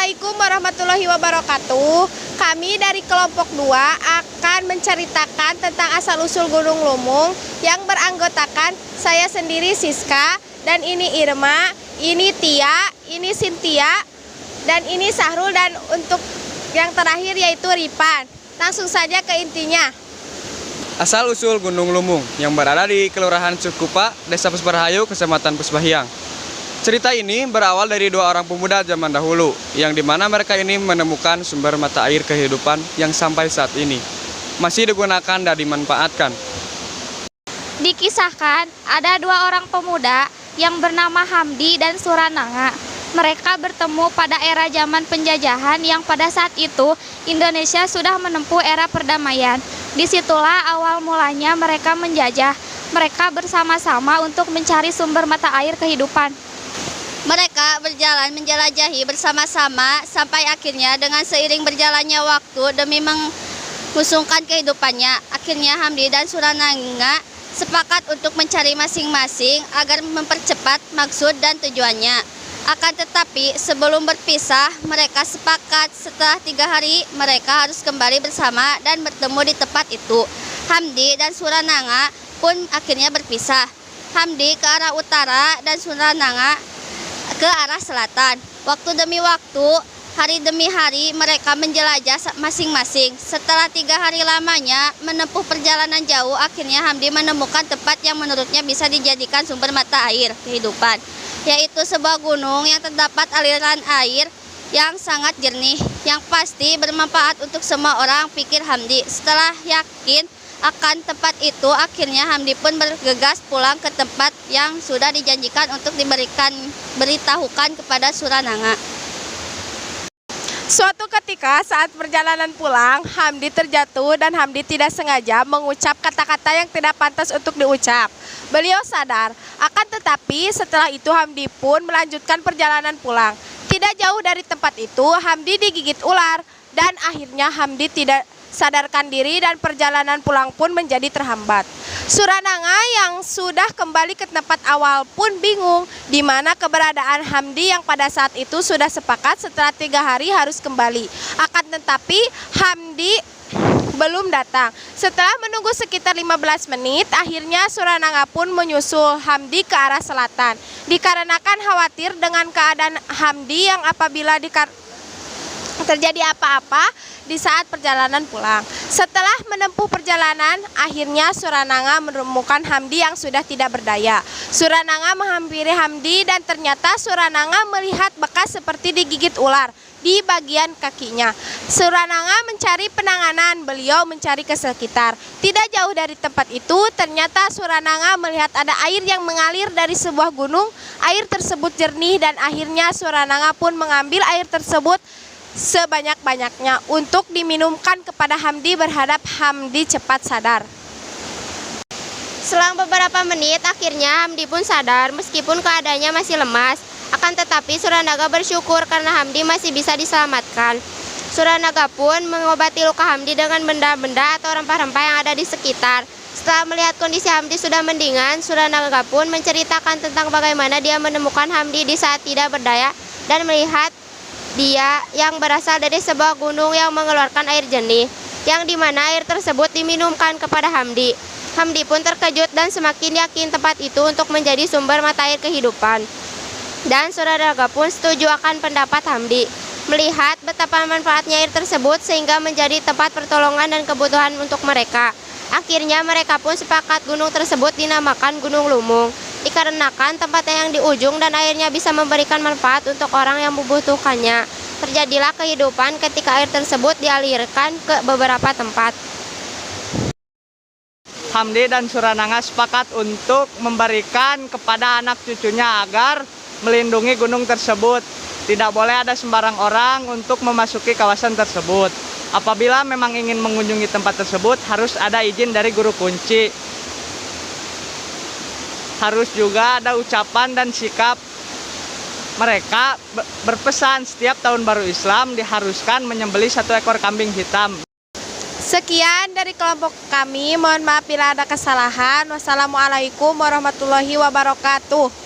Assalamualaikum warahmatullahi wabarakatuh. Kami dari kelompok 2 akan menceritakan tentang asal-usul Gunung Lumung yang beranggotakan saya sendiri Siska, dan ini Irma, ini Tia, ini Cynthia, dan ini Sahrul, dan untuk yang terakhir yaitu Ripan. Langsung saja ke intinya. Asal-usul Gunung Lumung yang berada di Kelurahan Cikupa, Desa Pusbarahayu, Kecamatan Pusbahiang. Cerita ini berawal dari 2 orang pemuda zaman dahulu, yang dimana mereka ini menemukan sumber mata air kehidupan yang sampai saat ini masih digunakan dan dimanfaatkan. Dikisahkan ada 2 orang pemuda yang bernama Hamdi dan Surananga. Mereka bertemu pada era zaman penjajahan yang pada saat itu Indonesia sudah menempuh era perdamaian. Disitulah awal mulanya mereka menjajah. Mereka bersama-sama untuk mencari sumber mata air kehidupan. Mereka berjalan menjelajahi bersama-sama sampai akhirnya dengan seiring berjalannya waktu demi mengusungkan kehidupannya, akhirnya Hamdi dan Surananga sepakat untuk mencari masing-masing agar mempercepat maksud dan tujuannya. Akan tetapi sebelum berpisah, mereka sepakat setelah 3 hari mereka harus kembali bersama dan bertemu di tempat itu. Hamdi dan Surananga pun akhirnya berpisah. Hamdi ke arah utara dan Surananga ke arah selatan. Waktu demi waktu, hari demi hari mereka menjelajah masing-masing. Setelah 3 hari lamanya menempuh perjalanan jauh, akhirnya Hamdi menemukan tempat yang menurutnya bisa dijadikan sumber mata air kehidupan, yaitu sebuah gunung yang terdapat aliran air yang sangat jernih, yang pasti bermanfaat untuk semua orang, pikir Hamdi. Setelah yakin akan tempat itu, akhirnya Hamdi pun bergegas pulang ke tempat yang sudah dijanjikan untuk beritahukan kepada Surananga. Suatu ketika saat perjalanan pulang, Hamdi terjatuh dan Hamdi tidak sengaja mengucap kata-kata yang tidak pantas untuk diucap. Beliau sadar, akan tetapi setelah itu Hamdi pun melanjutkan perjalanan pulang. Tidak jauh dari tempat itu, Hamdi digigit ular dan akhirnya Hamdi tidak sadarkan diri dan perjalanan pulang pun menjadi terhambat. Surananga yang sudah kembali ke tempat awal pun bingung di mana keberadaan Hamdi yang pada saat itu sudah sepakat setelah 3 hari harus kembali. Akan tetapi Hamdi belum datang. Setelah menunggu sekitar 15 menit, akhirnya Surananga pun menyusul Hamdi ke arah selatan. Dikarenakan khawatir dengan keadaan Hamdi yang apabila terjadi apa-apa di saat perjalanan pulang. Setelah menempuh perjalanan, akhirnya Surananga menemukan Hamdi yang sudah tidak berdaya. Surananga menghampiri Hamdi dan ternyata Surananga melihat bekas seperti digigit ular di bagian kakinya. Surananga mencari penanganan, beliau mencari ke sekitar. Tidak jauh dari tempat itu, ternyata Surananga melihat ada air yang mengalir dari sebuah gunung. Air tersebut jernih dan akhirnya Surananga pun mengambil air tersebut sebanyak-banyaknya untuk diminumkan kepada Hamdi, berharap Hamdi cepat sadar. Selang beberapa menit, akhirnya Hamdi pun sadar meskipun keadaannya masih lemas. Akan tetapi Surananga bersyukur karena Hamdi masih bisa diselamatkan. Surananga pun mengobati luka Hamdi dengan benda-benda atau rempah-rempah yang ada di sekitar. Setelah melihat kondisi Hamdi sudah mendingan, Surananga pun menceritakan tentang bagaimana dia menemukan Hamdi di saat tidak berdaya dan melihat dia yang berasal dari sebuah gunung yang mengeluarkan air jernih, yang dimana air tersebut diminumkan kepada Hamdi. Hamdi pun terkejut dan semakin yakin tempat itu untuk menjadi sumber mata air kehidupan. Dan Surananga pun setuju akan pendapat Hamdi, melihat betapa manfaatnya air tersebut sehingga menjadi tempat pertolongan dan kebutuhan untuk mereka. Akhirnya mereka pun sepakat gunung tersebut dinamakan Gunung Lumung, dikarenakan tempatnya yang di ujung dan airnya bisa memberikan manfaat untuk orang yang membutuhkannya. Terjadilah kehidupan ketika air tersebut dialirkan ke beberapa tempat. Hamdi dan Surananga sepakat untuk memberikan kepada anak cucunya agar melindungi gunung tersebut. Tidak boleh ada sembarang orang untuk memasuki kawasan tersebut. Apabila memang ingin mengunjungi tempat tersebut, harus ada izin dari guru kunci. Harus juga ada ucapan dan sikap. Mereka berpesan setiap tahun baru Islam diharuskan menyembelih 1 ekor kambing hitam. Sekian dari kelompok kami, mohon maaf bila ada kesalahan. Wassalamualaikum warahmatullahi wabarakatuh.